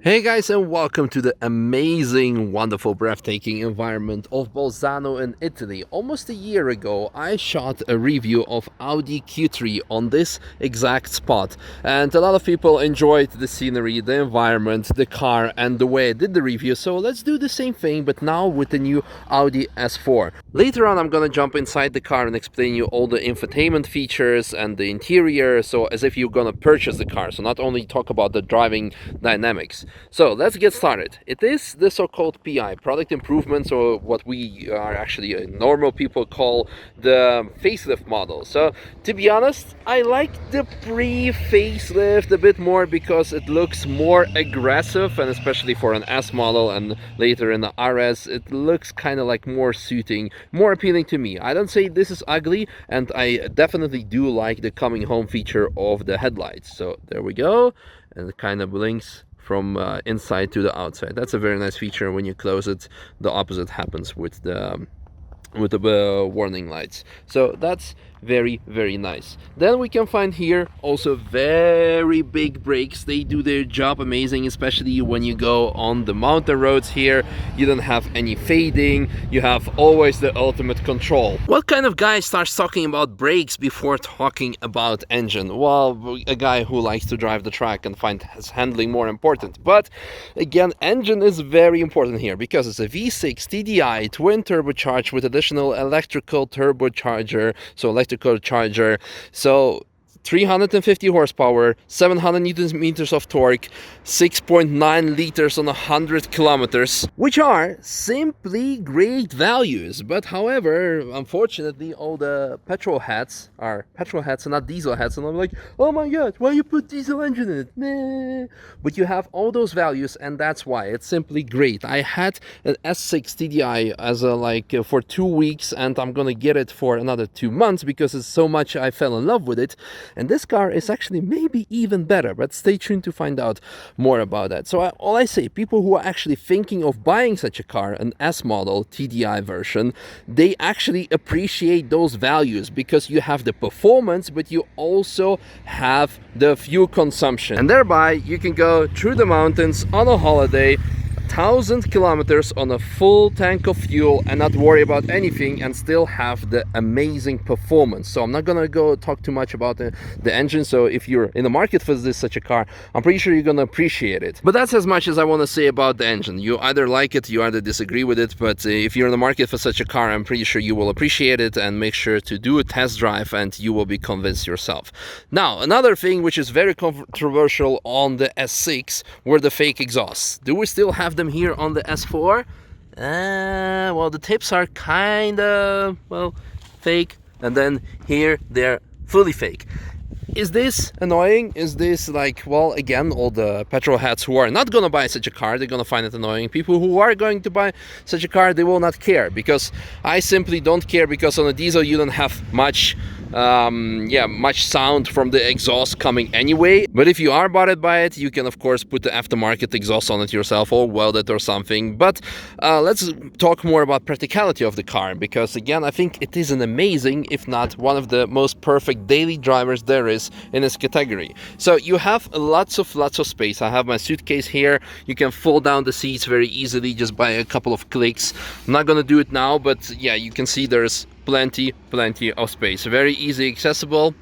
Hey guys, and welcome to the amazing, wonderful, breathtaking environment of Bolzano in Italy. Almost a year ago, I shot a review of Audi Q3 on this exact spot, and a lot of people enjoyed the scenery, the environment, the car, and the way I did the review. So let's do the same thing, but now with the new Audi A4. Later on, I'm gonna jump inside the car and explain you all the infotainment features and the interior, so as if you're gonna purchase the car. So not only talk about the driving dynamics. So let's get started. It is the so-called PI, product improvements, or what we are actually normal people call the facelift model. So to be honest, I like the pre-facelift a bit more because it looks more aggressive, and especially for an S model and later in the RS, it looks kind of like more suiting, more appealing to me. I don't say this is ugly, and I definitely do like the coming home feature of the headlights. So there we go, and it kind of blinks from inside to the outside. That's a very nice feature. When you close it, the opposite happens with the warning lights. So that's very nice. Then we can find here also very big brakes. They do their job amazing, especially when you go on the mountain roads here. You don't have any fading, you have always the ultimate control. What kind of guy starts talking about brakes before talking about engine? Well, a guy who likes to drive the track and finds his handling more important. But again, engine is very important here because it's a V6 TDI twin turbocharged with additional electrical turbocharger, so electrical charger, so 350 horsepower, 700 newton meters of torque, 6.9 liters on 100 kilometers, which are simply great values. But however, unfortunately, all the petrol heads are petrol heads and not diesel heads, and I'm like, oh my god, why you put diesel engine in it? Nah. But you have all those values, and that's why it's simply great. I had an S6 TDI as a for 2 weeks, and I'm gonna get it for another 2 months because it's so much I fell in love with it. And this car is actually maybe even better, but stay tuned to find out more about that. So all I say, people who are actually thinking of buying such a car, an S model TDI version, they actually appreciate those values because you have the performance, but you also have the fuel consumption. And thereby you can go through the mountains on a holiday, 1,000 kilometers on a full tank of fuel and not worry about anything and still have the amazing performance. So I'm not gonna go talk too much about the engine. So if you're in the market for such a car, I'm pretty sure you're gonna appreciate it. But that's as much as I want to say about the engine. You either like it, you either disagree with it, but if you're in the market for such a car, I'm pretty sure you will appreciate it, and make sure to do a test drive and you will be convinced yourself. Now, another thing which is very controversial on the S6 were the fake exhausts. Do we still have them here on the S4? Well, the tips are kind of, well, fake, and then here they're fully fake. Is this annoying? Is this like, well, again, all the petrol heads who are not gonna buy such a car, they're gonna find it annoying. People who are going to buy such a car, they will not care, because I simply don't care, because on a diesel you don't have much sound from the exhaust coming anyway. But if you are bothered by it, you can of course put the aftermarket exhaust on it yourself or weld it or something. But let's talk more about practicality of the car, because again, I think it is an amazing, if not one of the most perfect daily drivers there is in this category. So you have lots of space. I have my suitcase here. You can fold down the seats very easily just by a couple of clicks. I'm not gonna do it now, but yeah, you can see there's plenty of space, very easy accessible,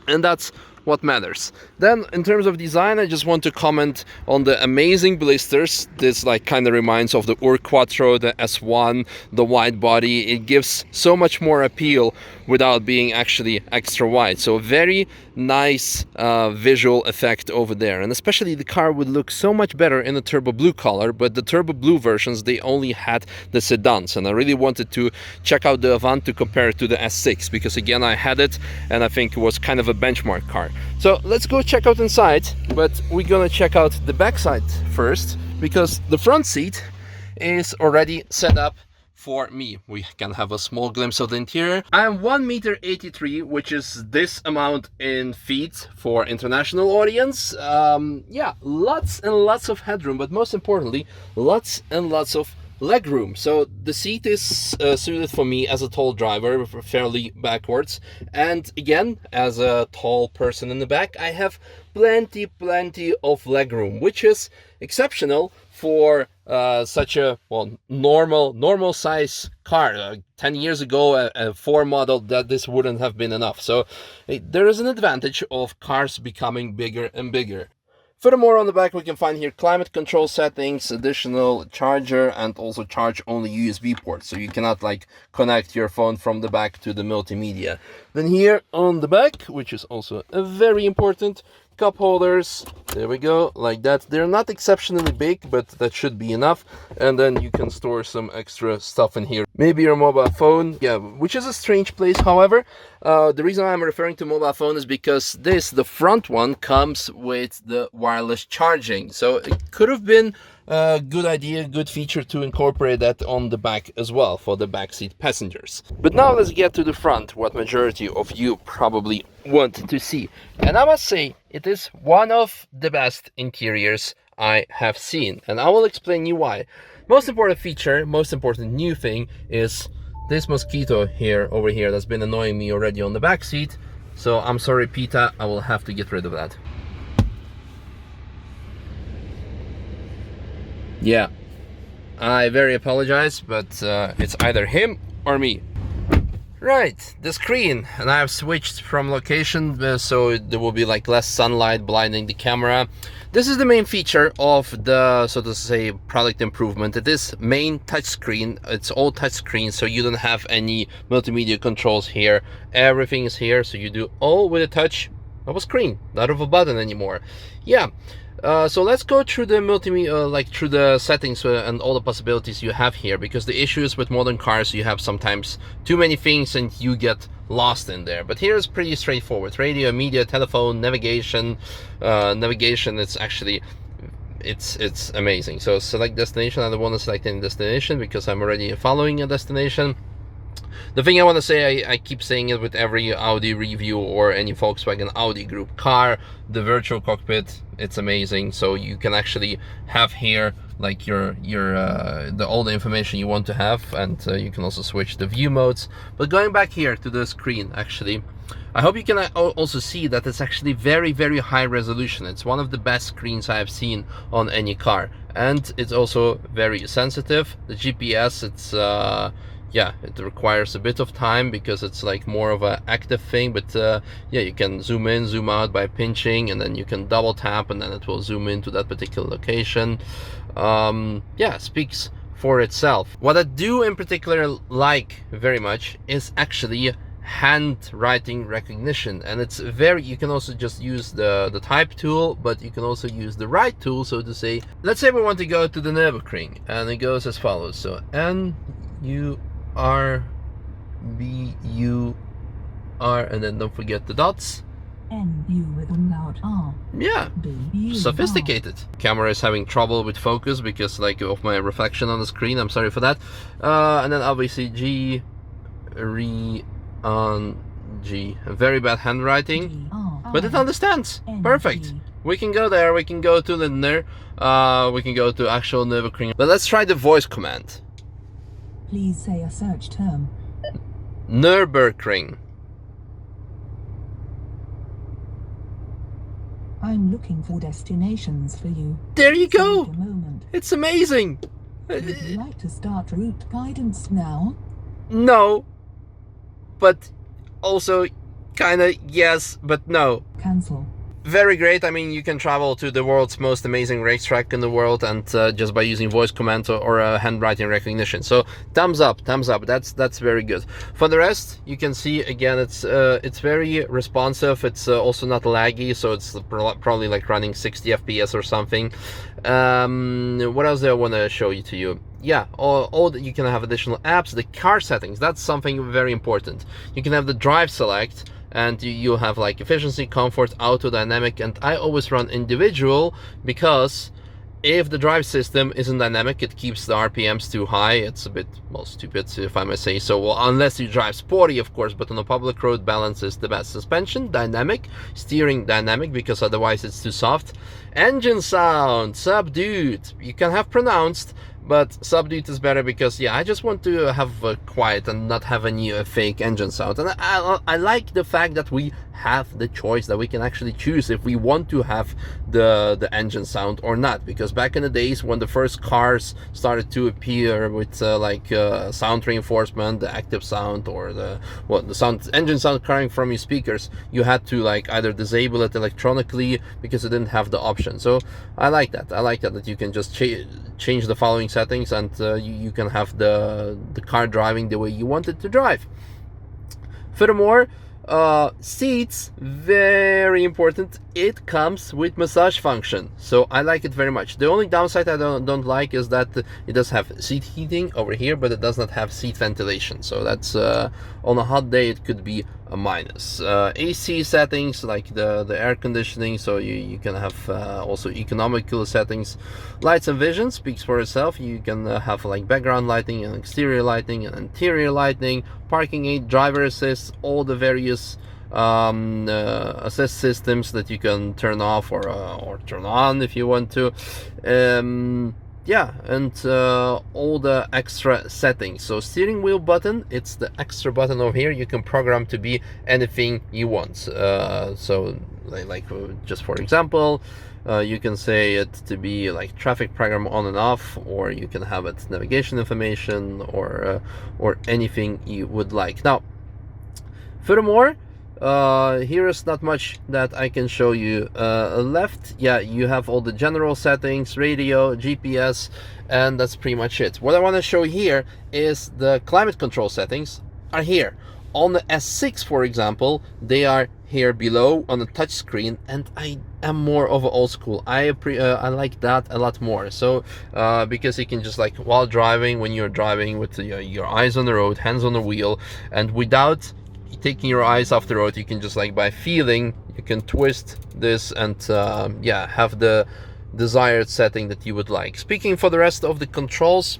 and that's what matters. Then in terms of design, I just want to comment on the amazing blisters. This kind of reminds of the Ur Quattro, the S1, the wide body. It gives so much more appeal without being actually extra wide. So very nice visual effect over there, and especially the car would look so much better in the turbo blue color, but the turbo blue versions, they only had the sedans, and I really wanted to check out the Avant to compare it to the S6, because again, I had it and I think it was kind of a benchmark car. So let's go check out inside, but we're gonna check out the backside first, because the front seat is already set up for me. We can have a small glimpse of the interior. I am 1.83 m, which is this amount in feet for international audience. Yeah, lots and lots of headroom, but most importantly, lots and lots of leg room. So the seat is suited for me as a tall driver, fairly backwards, and again, as a tall person in the back, I have plenty of legroom, which is exceptional for such a normal size car. 10 years ago, a 4 model, that this wouldn't have been enough. So there is an advantage of cars becoming bigger and bigger. Furthermore, on the back we can find here climate control settings, additional charger, and also charge only USB port, so you cannot like connect your phone from the back to the multimedia. Then here on the back, which is also a very important, cup holders, there we go, like that. They're not exceptionally big, but that should be enough. And then you can store some extra stuff in here, maybe your mobile phone, yeah, which is a strange place. However, the reason I'm referring to mobile phone is because the front one comes with the wireless charging, so it could have been a good idea, good feature to incorporate that on the back as well for the backseat passengers. But now let's get to the front, what majority of you probably want to see. And I must say, it is one of the best interiors I have seen, and I will explain you why. Most important feature, most important new thing is this mosquito over here that's been annoying me already on the back seat. So I'm sorry, Peta, I will have to get rid of that. Yeah, I very apologize, but it's either him or me. Right, the screen, and I have switched from location so there will be like less sunlight blinding the camera. This is the main feature of the, so to say, product improvement. It is main touchscreen. It's all touchscreen, so you don't have any multimedia controls here. Everything is here, so you do all with a touch of a screen, not of a button anymore. Yeah. So let's go through the multimedia, through the settings and all the possibilities you have here, because the issue is with modern cars, you have sometimes too many things and you get lost in there. But here is pretty straightforward: radio, media, telephone, navigation. Navigation, it's actually, it's amazing. So select destination. I don't want to select any destination because I'm already following a destination. The thing I want to say, I keep saying it with every Audi review or any Volkswagen Audi group car, the virtual cockpit, it's amazing. So you can actually have here like all the information you want to have, and you can also switch the view modes. But going back here to the screen, actually, I hope you can also see that it's actually very high resolution. It's one of the best screens I have seen on any car, and it's also very sensitive. The GPS, it's yeah, it requires a bit of time because it's like more of an active thing, but yeah, you can zoom in, zoom out by pinching, and then you can double tap and then it will zoom into that particular location. Yeah, speaks for itself. What I do in particular like very much is actually handwriting recognition, and it's you can also just use the type tool, but you can also use the write tool, so to say. Let's say we want to go to the Nürburgring, and it goes as follows. So N-U-R-B-U-R, and then don't forget the dots. N-U with umlaut R. Yeah, sophisticated. Camera is having trouble with focus because like of my reflection on the screen. I'm sorry for that. And then obviously G, re, on G. Very bad handwriting, but it understands. Perfect. We can go there. We can go to Lindner. We can go to actual Nürburgring. But let's try the voice command. Please say a search term. Nürburgring. I'm looking for destinations for you. There you go. Wait a moment. It's amazing. Would you like to start route guidance now? No, but also kind of yes, but no. Cancel. Very great. I mean, you can travel to the world's most amazing racetrack in the world, and just by using voice command or handwriting recognition. So thumbs up, thumbs up. That's very good. For the rest, you can see again, it's very responsive. It's also not laggy, so it's probably like running 60 FPS or something. What else do I want to show you? Yeah, all that you can have additional apps. The car settings, that's something very important. You can have the drive select, and you'll have like efficiency, comfort, auto, dynamic, and I always run individual because if the drive system isn't dynamic, it keeps the RPMs too high. It's a bit, well, stupid if I may say so. Well, unless you drive sporty, of course, but on a public road, balance is the best. Suspension, dynamic. Steering, dynamic, because otherwise it's too soft. Engine sound, subdued. You can have pronounced, but subdued is better because, yeah, I just want to have quiet and not have any fake engine sound. And I like the fact that we have the choice, that we can actually choose if we want to have the engine sound or not. Because back in the days when the first cars started to appear with sound reinforcement, the active sound, or the engine sound coming from your speakers, you had to like either disable it electronically because it didn't have the option. So I like that you can just change the following settings, and you can have the car driving the way you want it to drive. Furthermore, seats, very important, it comes with massage function, so I like it very much. The only downside I don't like is that it does have seat heating over here, but it does not have seat ventilation, so that's on a hot day it could be a minus. AC settings, like the air conditioning, so you can have also economical settings. Lights and vision speaks for itself. You can have like background lighting and exterior lighting and interior lighting, parking aid, driver assist, all the various assist systems that you can turn off or turn on if you want to. Yeah, and all the extra settings. So steering wheel button, it's the extra button over here. You can program to be anything you want. So like just for example, you can say it to be like traffic program on and off, or you can have it navigation information, or anything you would like. Now, furthermore, here is not much that I can show you. Left, yeah, you have all the general settings, radio, GPS, and that's pretty much it. What I want to show here is the climate control settings are here. On the S6, for example, they are here below on the touch screen, and I am more of an old school. I like that a lot more. So because you can just, like, while driving, when you're driving with your eyes on the road, hands on the wheel, and without taking your eyes off the road, you can just, like, by feeling, you can twist this and yeah, have the desired setting that you would like. Speaking for the rest of the controls,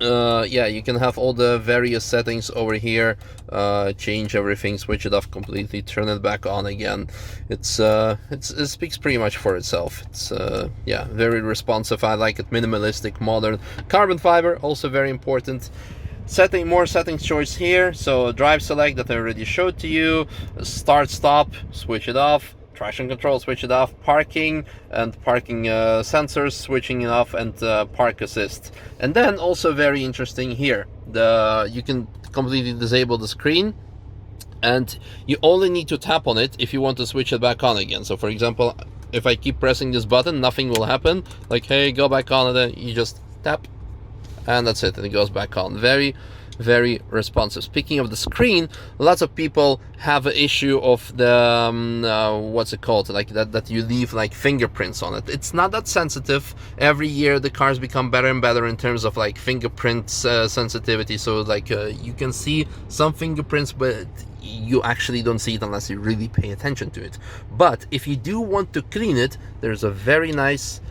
yeah, you can have all the various settings over here, change everything, switch it off completely, turn it back on again. It speaks pretty much for itself. It's yeah, very responsive. I like it, minimalistic, modern. Carbon fiber, also very important. More settings choice here. So drive select that I already showed to you, start stop, switch it off, traction control, switch it off, parking and parking sensors, switching it off, and park assist. And then also very interesting here, you can completely disable the screen, and you only need to tap on it if you want to switch it back on again. So for example, if I keep pressing this button, nothing will happen, like, hey, go back on, and then you just tap and that's it, and it goes back on. Very, very responsive. Speaking of the screen, lots of people have an issue of the what's it called, like that you leave like fingerprints on it. It's not that sensitive. Every year the cars become better and better in terms of like fingerprint sensitivity, so like you can see some fingerprints, but you actually don't see it unless you really pay attention to it. But if you do want to clean it, there's a very nice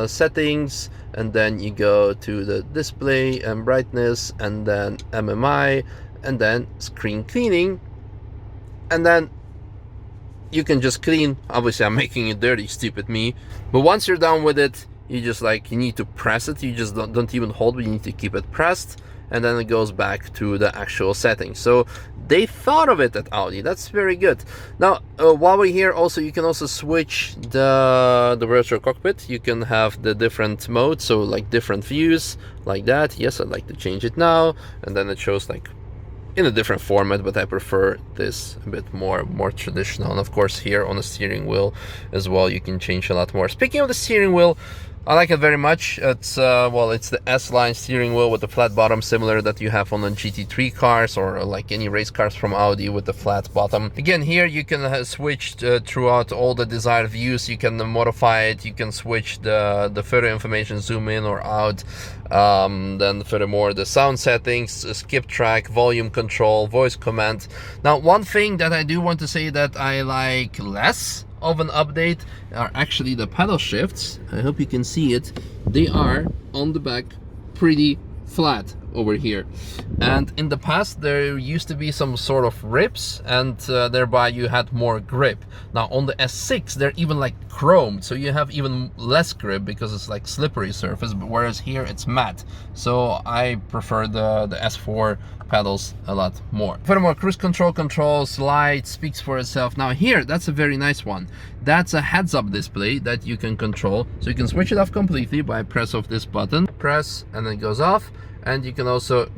settings, and then you go to the display and brightness, and then MMI, and then screen cleaning, and then you can just clean. Obviously I'm making it dirty, stupid me, but once you're done with it, you just, like, you need to press it. You just don't even hold it, you need to keep it pressed, and then it goes back to the actual settings. So they thought of it at Audi. That's very good. Now, while we're here, also you can also switch the virtual cockpit. You can have the different modes, so like different views, like that. Yes, I'd like to change it now, and then it shows like in a different format, but I prefer this a bit more traditional. And of course, here on the steering wheel as well, you can change a lot more. Speaking of the steering wheel, I like it very much. It's well, it's the S-line steering wheel with the flat bottom, similar that you have on the GT3 cars, or like any race cars from Audi with the flat bottom. Again, here you can switch throughout all the desired views. You can modify it. You can switch the photo information, zoom in or out. Then furthermore, the sound settings, skip track, volume control, voice command. Now, one thing that I do want to say that I like less of an update are actually the pedal shifts. I hope you can see it. They are on the back pretty flat. over here. And in the past there used to be some sort of rips, and thereby you had more grip. Now on the S6 they're even like chromed, so you have even less grip because it's like slippery surface, but whereas here it's matte. So I prefer the S4 pedals a lot more. Furthermore, cruise control controls, light speaks for itself. Now here, that's a very nice one. That's a heads-up display that you can control, so you can switch it off completely by press of this button, press, and then it goes off. And you can also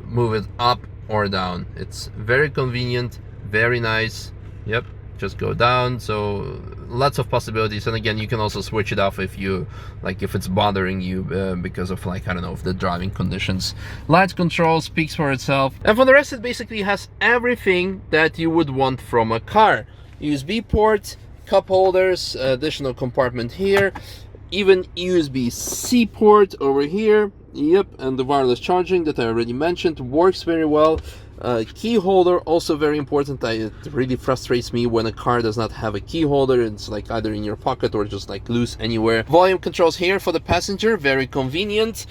move it up or down. It's very convenient, very nice. Yep, just go down. So lots of possibilities. And again, you can also switch it off if you like, if it's bothering you because of like, I don't know, if the driving conditions. Light control speaks for itself. And for the rest, it basically has everything that you would want from a car. USB port, cup holders, additional compartment here, even USB-C port over here. Yep, and the wireless charging that I already mentioned works very well. Key holder, also very important. It really frustrates me when a car does not have a key holder. It's like either in your pocket or just like loose anywhere. Volume controls here for the passenger, very convenient.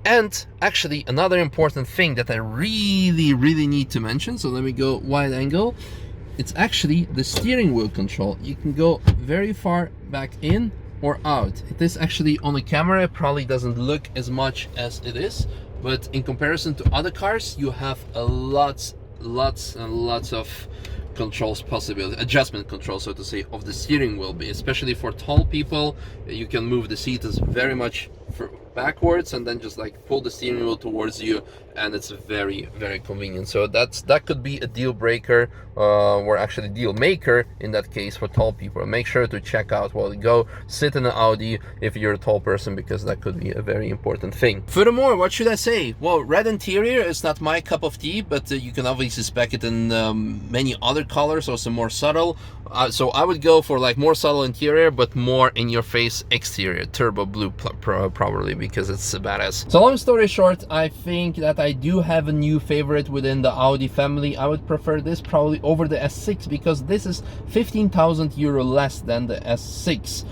And actually another important thing that I really need to mention, so let me go wide angle. It's actually the steering wheel control. You can go very far back in or out. It is actually on the camera, it probably doesn't look as much as it is, but in comparison to other cars, you have a lots and lots of controls possibility, adjustment control, so to say, of the steering wheel. Especially for tall people, you can move the seat as very much backwards and then just like pull the steering wheel towards you, and it's very convenient. So that could be a deal breaker, or actually deal maker in that case for tall people. Make sure to check out while you go sit in an Audi if you're a tall person, because that could be a very important thing. Furthermore, what should I say? Well, red interior is not my cup of tea, but you can obviously spec it in many other colors, also more subtle. So I would go for like more subtle interior but more in your face exterior, turbo blue probably, because it's badass. So long story short, I think that I do have a new favorite within the Audi family. I would prefer this probably over the S6 because this is 15,000 euro less than the S6.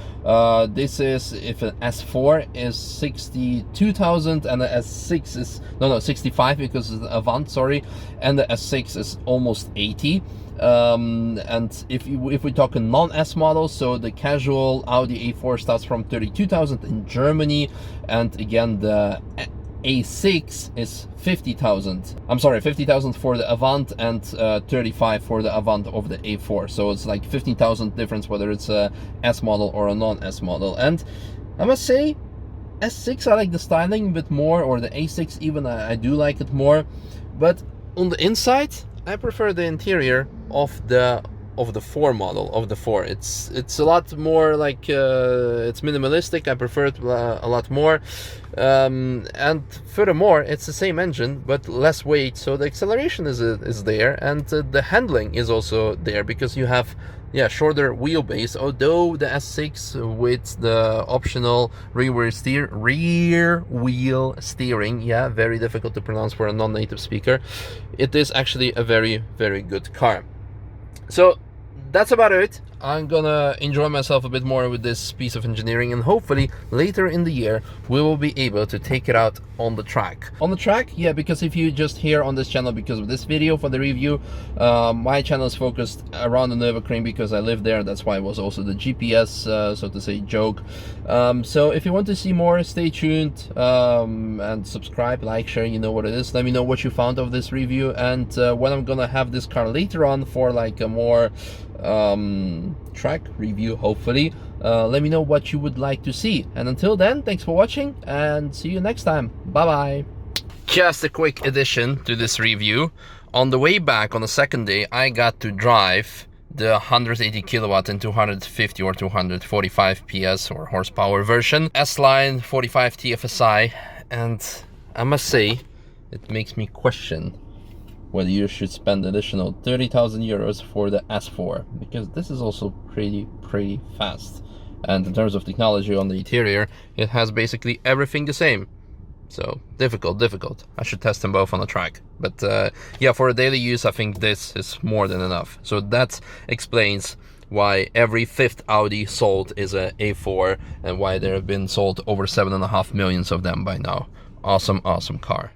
This is, if an S4 is 62,000 and the S6 is, no, 65 because it's the Avant, sorry, and the S6 is almost 80. And if we talk a non-S model, so the casual Audi A4 starts from 32,000 in Germany, and again the A6 is 50,000. I'm sorry, 50,000 for the Avant and 35 for the Avant of the A4. So it's like 15,000 difference whether it's a S model or a non-S model. And I must say, S6 I like the styling a bit more, or the A6 even, I do like it more. But on the inside, I prefer the interior of the 4 model, of the 4. It's a lot more like it's minimalistic. I prefer it a lot more, and furthermore it's the same engine but less weight, so the acceleration is there, and the handling is also there because you have shorter wheelbase. Although the S6 with the optional rear wheel steering, very difficult to pronounce for a non-native speaker, it is actually a very good car. So that's about it. I'm gonna enjoy myself a bit more with this piece of engineering, and hopefully later in the year we will be able to take it out on the track. On the track, yeah, because if you just here on this channel because of this video for the review, my channel is focused around the Nürburgring because I live there. That's why it was also the GPS, so to say, joke. So if you want to see more, stay tuned, and subscribe, like, share, you know what it is. Let me know what you found of this review, and when I'm gonna have this car later on for like a more track review, hopefully, let me know what you would like to see. And until then, thanks for watching and see you next time. Bye bye. Just a quick addition to this review. On the way back on the second day, I got to drive the 180 kilowatt and 250 or 245 PS or horsepower version S-Line 45 TFSI, and I must say it makes me question whether you should spend additional 30,000 euros for the S4, because this is also pretty fast, and in terms of technology on the interior, it has basically everything the same. So difficult. I should test them both on the track, but yeah, for a daily use I think this is more than enough. So that explains why every 5th Audi sold is a A4, and why there have been sold over 7.5 million of them by now. Awesome car.